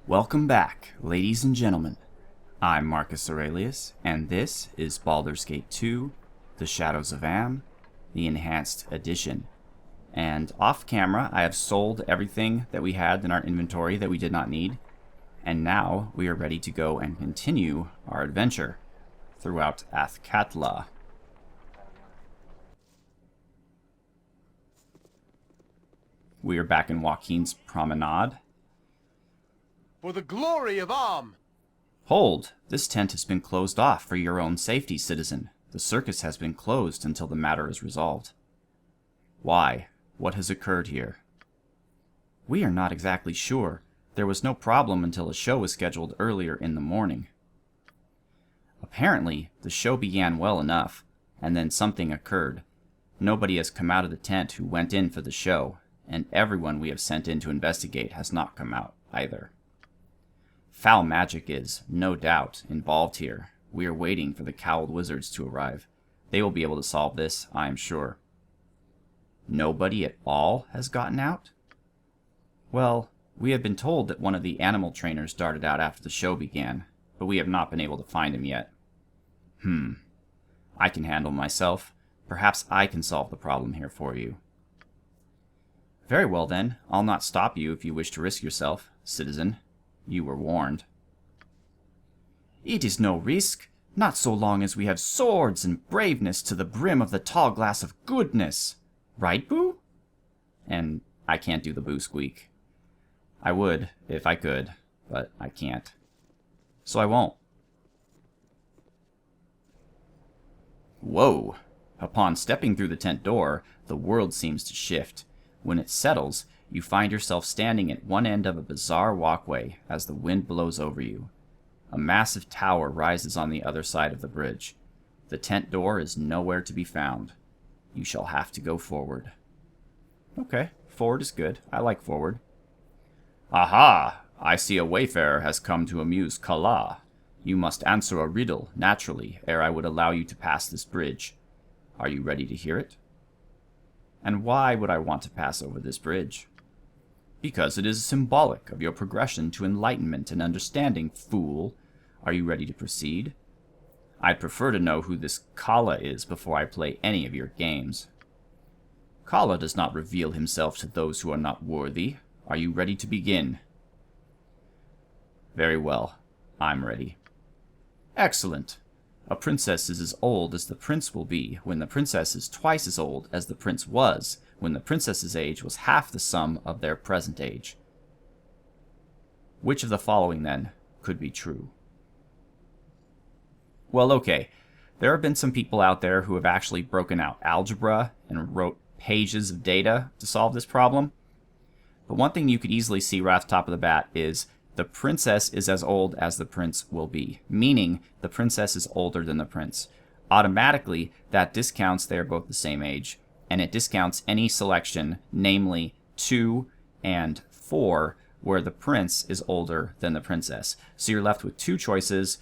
Welcome back, ladies and gentlemen. I'm Marcus Aurelius, and this is Baldur's Gate 2, The Shadows of Am, the Enhanced Edition. And off camera, I have sold everything that we had in our inventory that we did not need, and now we are ready to go and continue our adventure throughout Athkatla. We are back in Joaquin's Promenade. For the glory of Am! Hold! This tent has been closed off for your own safety, citizen. The circus has been closed until the matter is resolved. Why? What has occurred here? We are not exactly sure. There was no problem until a show was scheduled earlier in the morning. Apparently, the show began well enough, and then something occurred. Nobody has come out of the tent who went in for the show, and everyone we have sent in to investigate has not come out either. Foul magic is, no doubt, involved here. We are waiting for the cowled wizards to arrive. They will be able to solve this, I am sure. Nobody at all has gotten out? Well, we have been told that one of the animal trainers darted out after the show began, but we have not been able to find him yet. I can handle myself. Perhaps I can solve the problem here for you. Very well then, I'll not stop you if you wish to risk yourself, citizen. You were warned. It is no risk, not so long as we have swords and braveness to the brim of the tall glass of goodness. Right, Boo? And I can't do the Boo squeak. I would, if I could, but I can't. So I won't. Whoa! Upon stepping through the tent door, the world seems to shift. When it settles, you find yourself standing at one end of a bizarre walkway as the wind blows over you. A massive tower rises on the other side of the bridge. The tent door is nowhere to be found. You shall have to go forward. Okay, forward is good. I like forward. Aha! I see a wayfarer has come to amuse Kala. You must answer a riddle, naturally, ere I would allow you to pass this bridge. Are you ready to hear it? And why would I want to pass over this bridge? Because it is symbolic of your progression to enlightenment and understanding, fool. Are you ready to proceed? I'd prefer to know who this Kala is before I play any of your games. Kala does not reveal himself to those who are not worthy. Are you ready to begin? Very well. I'm ready. Excellent. A princess is as old as the prince will be when the princess is twice as old as the prince was when the princess's age was half the sum of their present age. Which of the following, then, could be true? Well, okay. There have been some people out there who have actually broken out algebra and wrote pages of data to solve this problem. But one thing you could easily see right off the top of the bat is the princess is as old as the prince will be, meaning the princess is older than the prince. Automatically, that discounts they are both the same age, and it discounts any selection, namely 2 and 4, where the prince is older than the princess. So you're left with two choices.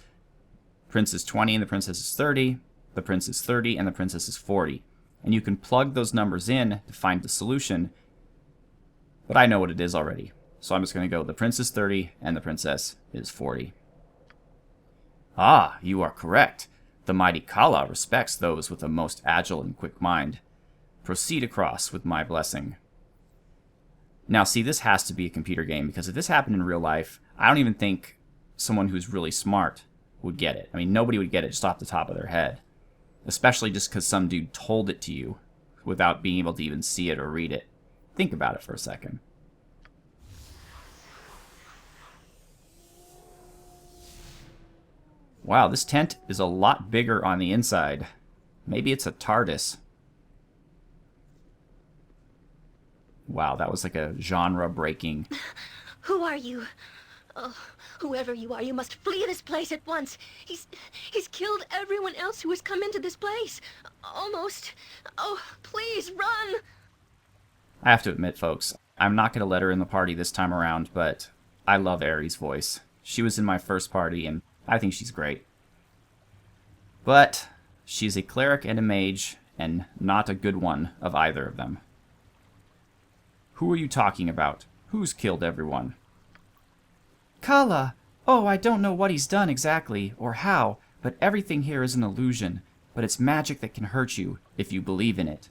Prince is 20 and the princess is 30. The prince is 30 and the princess is 40. And you can plug those numbers in to find the solution, but I know what it is already. So I'm just going to go, the prince is 30 and the princess is 40. Ah, you are correct. The mighty Kala respects those with a most agile and quick mind. Proceed across with my blessing. Now, see, this has to be a computer game, because if this happened in real life, I don't even think someone who's really smart would get it. I mean, nobody would get it just off the top of their head. Especially just because some dude told it to you without being able to even see it or read it. Think about it for a second. Wow, this tent is a lot bigger on the inside. Maybe it's a TARDIS. Wow, that was like a genre-breaking... Who are you? Oh, whoever you are, you must flee this place at once. He's killed everyone else who has come into this place. Almost. Oh, please, run! I have to admit, folks, I'm not going to let her in the party this time around, but I love Aerie's voice. She was in my first party, and I think she's great. But she's a cleric and a mage, and not a good one of either of them. Who are you talking about? Who's killed everyone? Kala! Oh, I don't know what he's done exactly, or how, but everything here is an illusion. But it's magic that can hurt you, if you believe in it.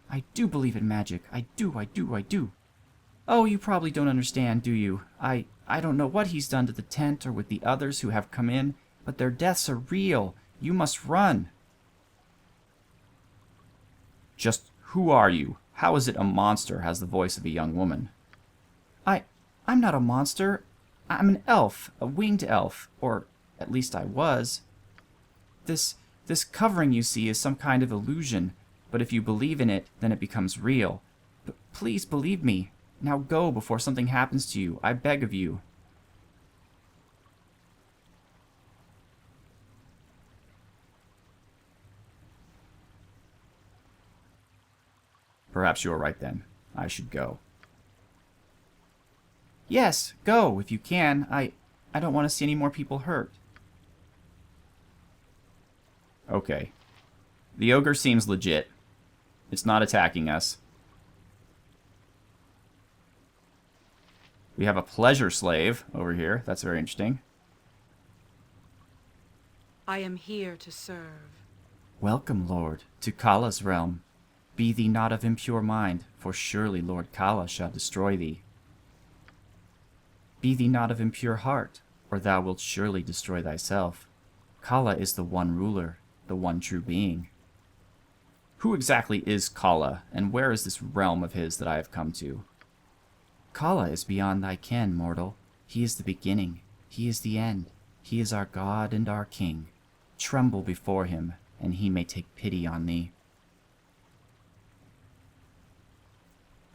I do believe in magic. I do. Oh, you probably don't understand, do you? I don't know what he's done to the tent or with the others who have come in, but their deaths are real. You must run. Just who are you? How is it a monster has the voice of a young woman? I'm not a monster. I'm an elf, a winged elf, or at least I was. This covering you see is some kind of illusion, but if you believe in it, then it becomes real. But please believe me. Now go before something happens to you. I beg of you. Perhaps you are right then. I should go. Yes, go, if you can. I don't want to see any more people hurt. Okay. The ogre seems legit. It's not attacking us. We have a pleasure slave over here. That's very interesting. I am here to serve. Welcome, Lord, to Kala's realm. Be thee not of impure mind, for surely Lord Kala shall destroy thee. Be thee not of impure heart, or thou wilt surely destroy thyself. Kala is the one ruler, the one true being. Who exactly is Kala, and where is this realm of his that I have come to? Kala is beyond thy ken, mortal. He is the beginning. He is the end. He is our God and our King. Tremble before him, and he may take pity on thee.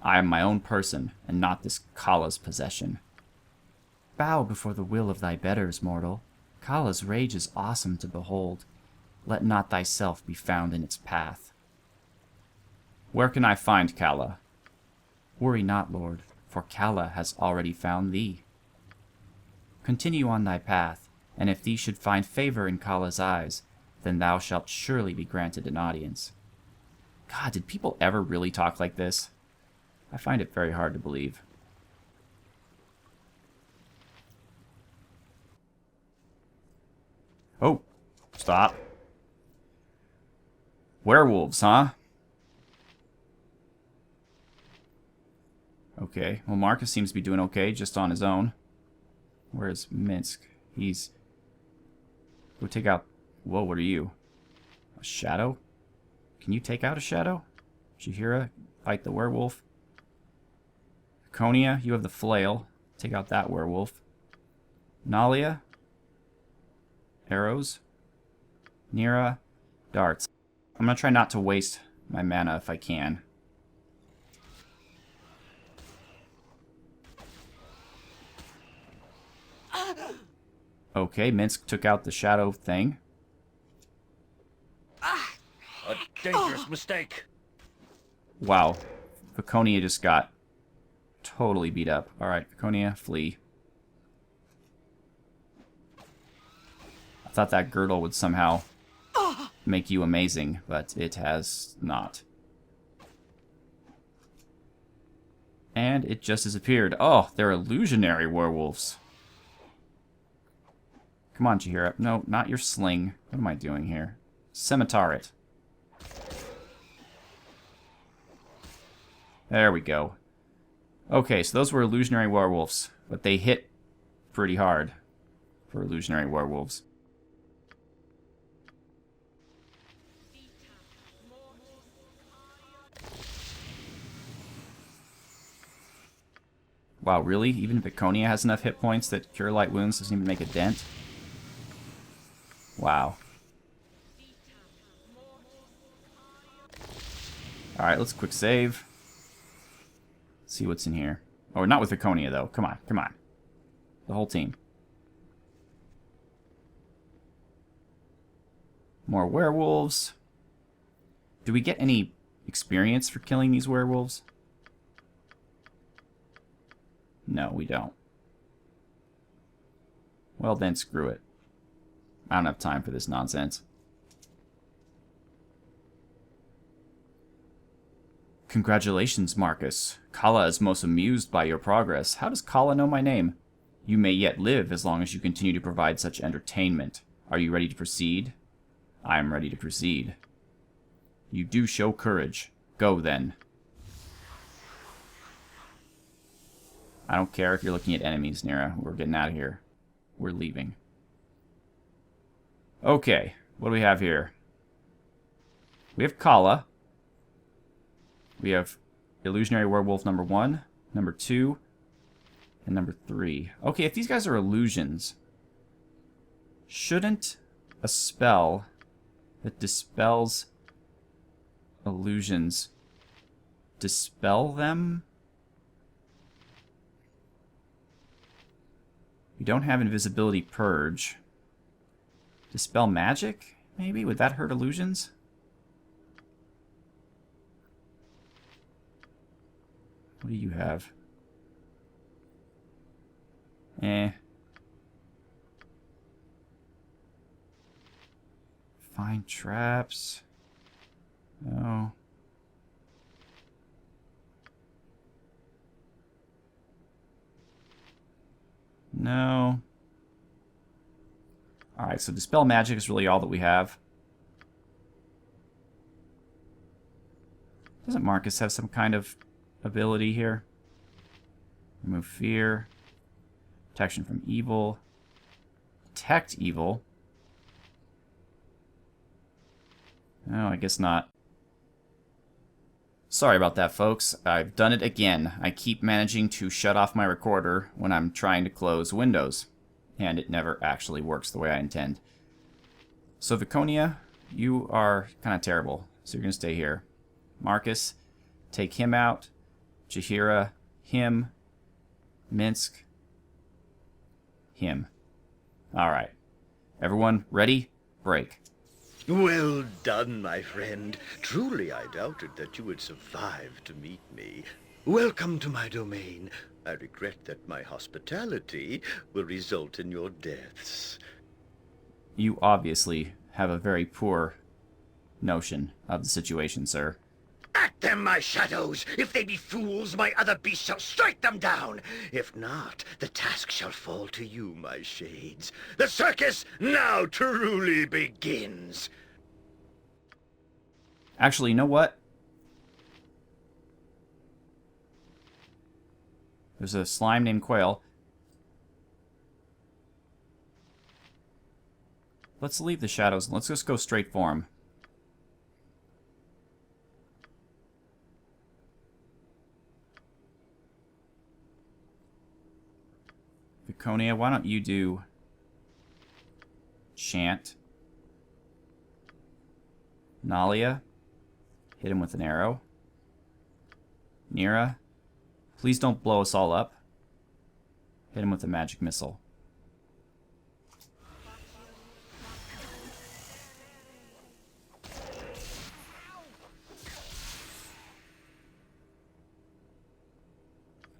I am my own person, and not this Kala's possession. Bow before the will of thy betters, mortal. Kala's rage is awesome to behold. Let not thyself be found in its path. Where can I find Kala? Worry not, Lord, for Kala has already found thee. Continue on thy path, and if thee should find favor in Kala's eyes, then thou shalt surely be granted an audience. God, did people ever really talk like this? I find it very hard to believe. Oh, stop. Werewolves, huh? Okay, well, Marcus seems to be doing okay just on his own. Where's Minsk? He's... Go take out... Whoa, what are you? A shadow? Can you take out a shadow? Chihira, fight the werewolf. Viconia, you have the flail. Take out that werewolf. Nalia. Arrows. Nira. Darts. I'm going to try not to waste my mana if I can. Okay, Minsk took out the shadow thing. A dangerous mistake. Wow. Viconia just got totally beat up. Alright, Viconia, flee. I thought that girdle would somehow make you amazing, but it has not. And it just disappeared. Oh, they're illusionary werewolves. Come on, Chihira. No, not your sling. What am I doing here? Scimitar it. There we go. Okay, so those were illusionary werewolves, but they hit pretty hard for illusionary werewolves. Wow, really? Even Viconia has enough hit points that Cure Light Wounds doesn't even make a dent? Wow. Alright, let's quick save. See what's in here. Oh, not with Viconia, though. Come on, come on. The whole team. More werewolves. Do we get any experience for killing these werewolves? No, we don't. Well then, screw it. I don't have time for this nonsense. Congratulations, Marcus. Kala is most amused by your progress. How does Kala know my name? You may yet live as long as you continue to provide such entertainment. Are you ready to proceed? I am ready to proceed. You do show courage. Go, then. I don't care if you're looking at enemies, Nira. We're getting out of here. We're leaving. Okay, what do we have here? We have Kala. We have Illusionary Werewolf number 1, number 2, and number 3. Okay, if these guys are illusions, shouldn't a spell that dispels illusions dispel them? We don't have Invisibility Purge. Dispel magic, maybe? Would that hurt illusions? What do you have? Find traps. No. No. Alright, so Dispel Magic is really all that we have. Doesn't Marcus have some kind of ability here? Remove Fear. Protection from Evil. Detect Evil. No, I guess not. Sorry about that, folks. I've done it again. I keep managing to shut off my recorder when I'm trying to close Windows, and it never actually works the way I intend. So Viconia, you are kind of terrible, so you're going to stay here. Marcus, take him out. Jaheira, him. Minsk, him. Alright. Everyone, ready? Break. Well done, my friend. Truly, I doubted that you would survive to meet me. Welcome to my domain. I regret that my hospitality will result in your deaths. You obviously have a very poor notion of the situation, sir. At them, my shadows! If they be fools, my other beasts shall strike them down! If not, the task shall fall to you, my shades. The circus now truly begins! Actually, you know what? There's a slime named Quail. Let's leave the shadows and let's just go straight for him. Viconia, why don't you do Chant? Nalia, hit him with an arrow. Nira, please don't blow us all up. Hit him with a magic missile.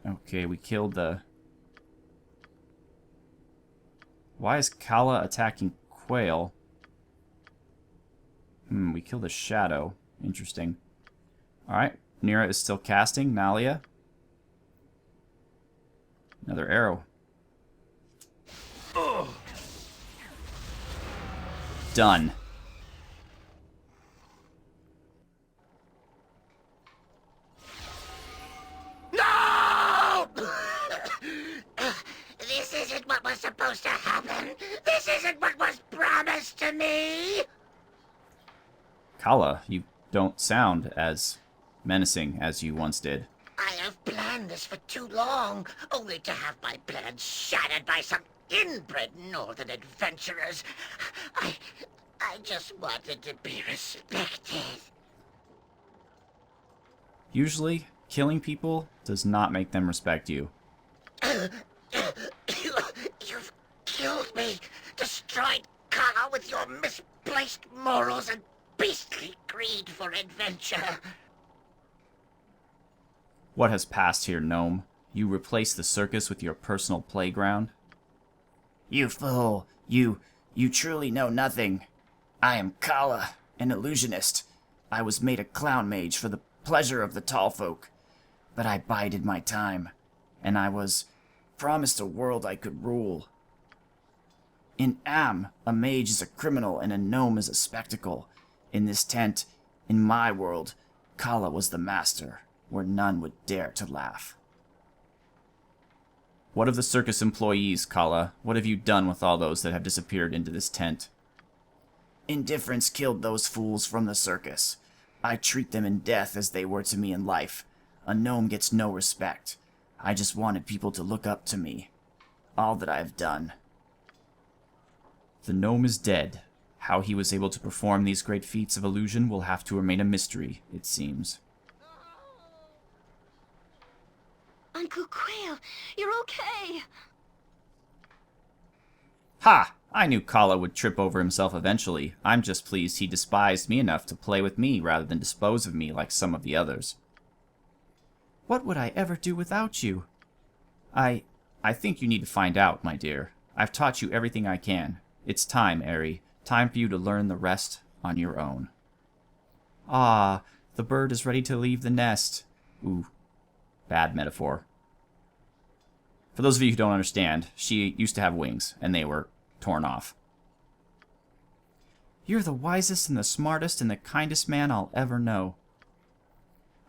Okay, we killed the... Why is Kala attacking Quail? We killed a shadow. Interesting. Alright, Nira is still casting. Nalia. Another arrow. Done. No! This isn't what was supposed to happen. This isn't what was promised to me. Kala, you don't sound as menacing as you once did. I have planned this for too long, only to have my plans shattered by some inbred northern adventurers. I just wanted to be respected. Usually, killing people does not make them respect you. You've killed me, destroyed Kala with your misplaced morals and beastly greed for adventure. What has passed here, gnome? You replaced the circus with your personal playground? You fool! You truly know nothing. I am Kala, an illusionist. I was made a clown mage for the pleasure of the tall folk. But I bided my time, and I was promised a world I could rule. In Am, a mage is a criminal and a gnome is a spectacle. In this tent, in my world, Kala was the master, where none would dare to laugh. What of the circus employees, Kala? What have you done with all those that have disappeared into this tent? Indifference killed those fools from the circus. I treat them in death as they were to me in life. A gnome gets no respect. I just wanted people to look up to me. All that I have done. The gnome is dead. How he was able to perform these great feats of illusion will have to remain a mystery, it seems. Uncle Quail, you're okay. Ha! I knew Kala would trip over himself eventually. I'm just pleased he despised me enough to play with me rather than dispose of me like some of the others. What would I ever do without you? I think you need to find out, my dear. I've taught you everything I can. It's time, Airy. Time for you to learn the rest on your own. Ah, the bird is ready to leave the nest. Ooh, bad metaphor. For those of you who don't understand, she used to have wings, and they were torn off. You're the wisest and the smartest and the kindest man I'll ever know.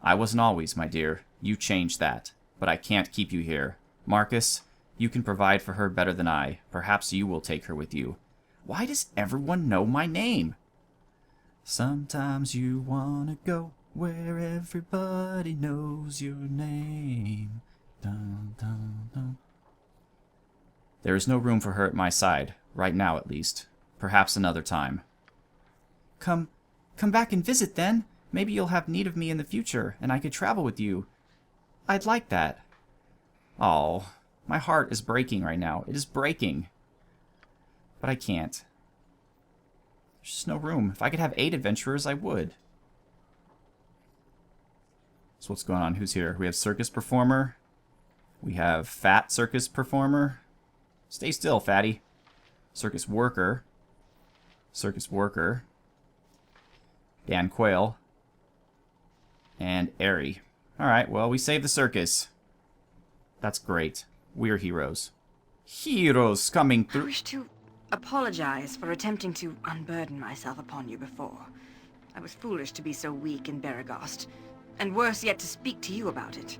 I wasn't always, my dear. You changed that. But I can't keep you here. Marcus, you can provide for her better than I. Perhaps you will take her with you. Why does everyone know my name? Sometimes you wanna go where everybody knows your name. Dun, dun, dun. There is no room for her at my side, right now at least. Perhaps another time. Come back and visit then. Maybe you'll have need of me in the future, and I could travel with you. I'd like that. Oh, my heart is breaking right now. It is breaking. But I can't. There's just no room. If I could have 8 adventurers, I would. So what's going on? Who's here? We have circus performer. We have fat circus performer. Stay still, fatty. Circus worker. Circus worker. Dan Quail. And Airy. Alright, well, we saved the circus. That's great. We're heroes. Heroes coming I through. wish to apologize for attempting to unburden myself upon you before. I was foolish to be so weak in Beregost, and worse yet to speak to you about it.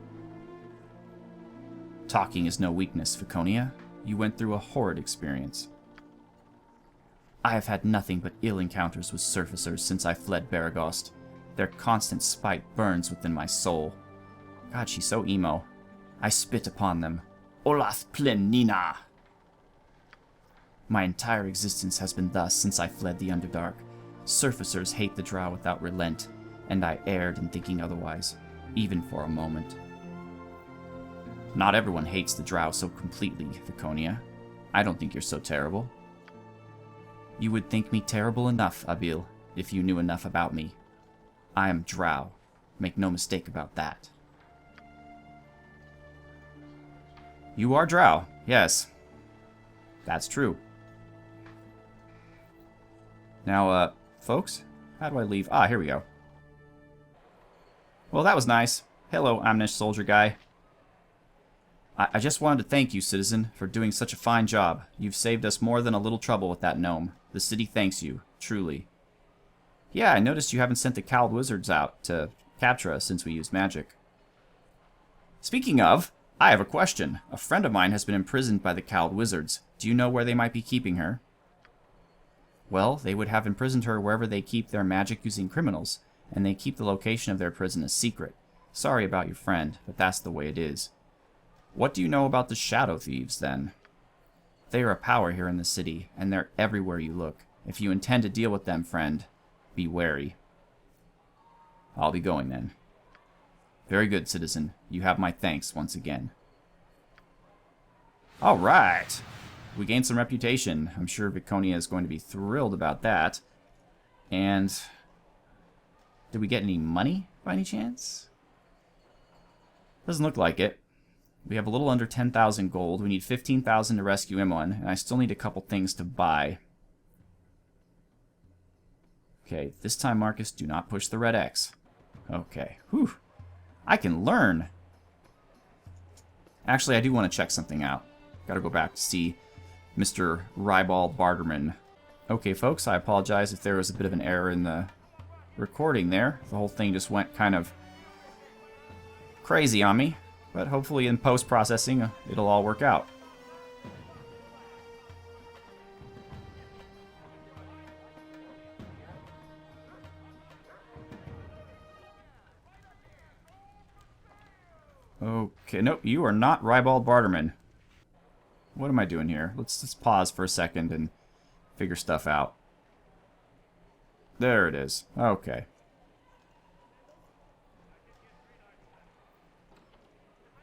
Talking is no weakness, Viconia. You went through a horrid experience. I have had nothing but ill encounters with surfacers since I fled Beregost. Their constant spite burns within my soul. God, she's so emo. I spit upon them. Olath plenina! My entire existence has been thus since I fled the Underdark. Surfacers hate the Drow without relent, and I erred in thinking otherwise, even for a moment. Not everyone hates the Drow so completely, Viconia. I don't think you're so terrible. You would think me terrible enough, Abil, if you knew enough about me. I am Drow. Make no mistake about that. You are Drow, yes. That's true. Now, folks, how do I leave? Ah, here we go. Well, that was nice. Hello, Amnish soldier guy. I just wanted to thank you, citizen, for doing such a fine job. You've saved us more than a little trouble with that gnome. The city thanks you, truly. Yeah, I noticed you haven't sent the cowled wizards out to capture us since we used magic. Speaking of, I have a question. A friend of mine has been imprisoned by the cowled wizards. Do you know where they might be keeping her? Well, they would have imprisoned her wherever they keep their magic-using criminals, and they keep the location of their prison a secret. Sorry about your friend, but that's the way it is. What do you know about the Shadow Thieves, then? They are a power here in the city, and they're everywhere you look. If you intend to deal with them, friend, be wary. I'll be going, then. Very good, citizen. You have my thanks once again. Alright. We gained some reputation. I'm sure Viconia is going to be thrilled about that. And did we get any money, by any chance? Doesn't look like it. We have a little under 10,000 gold. We need 15,000 to rescue Imon, and I still need a couple things to buy. Okay, this time, Marcus, do not push the red X. Okay, whew. I can learn. Actually, I do want to check something out. Gotta go back to see Mr. Ribald Barterman. Okay, folks, I apologize if there was a bit of an error in the recording there. The whole thing just went kind of crazy on me. But hopefully in post-processing, it'll all work out. Okay, nope, you are not Ribald Barterman. What am I doing here? Let's just pause for a second and figure stuff out. There it is. Okay.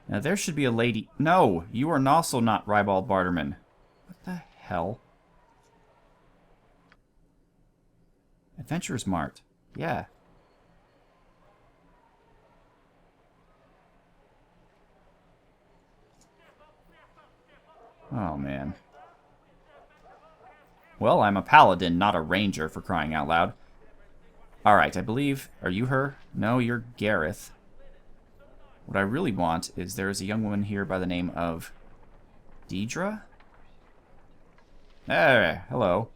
Now there should be a lady... No! You are also not Ribald Barterman. What the hell? Adventurer's Mart. Yeah. Oh, man. Well, I'm a paladin, not a ranger, for crying out loud. Alright, I believe... Are you her? No, you're Gareth. What I really want is there is a young woman here by the name of... Deidre? Hey, hello.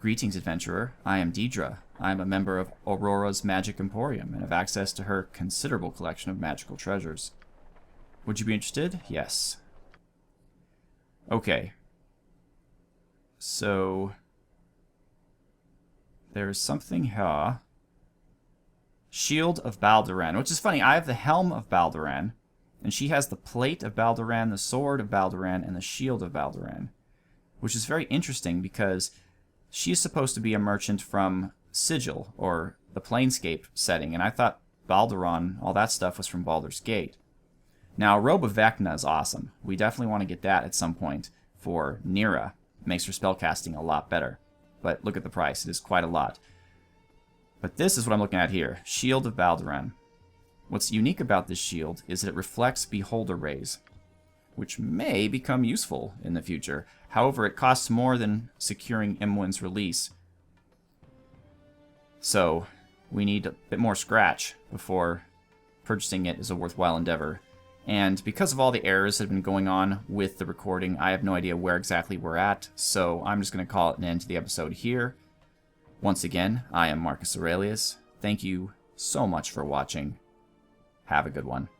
Greetings, adventurer. I am Deidre. I am a member of Aurora's Magic Emporium and have access to her considerable collection of magical treasures. Would you be interested? Yes. Okay. So... There's something here. Shield of Balduran, which is funny. I have the Helm of Balduran, and she has the Plate of Balduran, the Sword of Balduran, and the Shield of Balduran, which is very interesting because she is supposed to be a merchant from Sigil, or the Planescape setting, and I thought Balduran, all that stuff was from Baldur's Gate. Now, Robe of Vecna is awesome. We definitely want to get that at some point for Nira. It makes her spellcasting a lot better. But look at the price. It is quite a lot. But this is what I'm looking at here. Shield of Balduran. What's unique about this shield is that it reflects Beholder Rays, which may become useful in the future. However, it costs more than securing Imwin's release. So, we need a bit more scratch before purchasing it is a worthwhile endeavor. And because of all the errors that have been going on with the recording, I have no idea where exactly we're at, so I'm just going to call it an end to the episode here. Once again, I am Marcus Aurelius. Thank you so much for watching. Have a good one.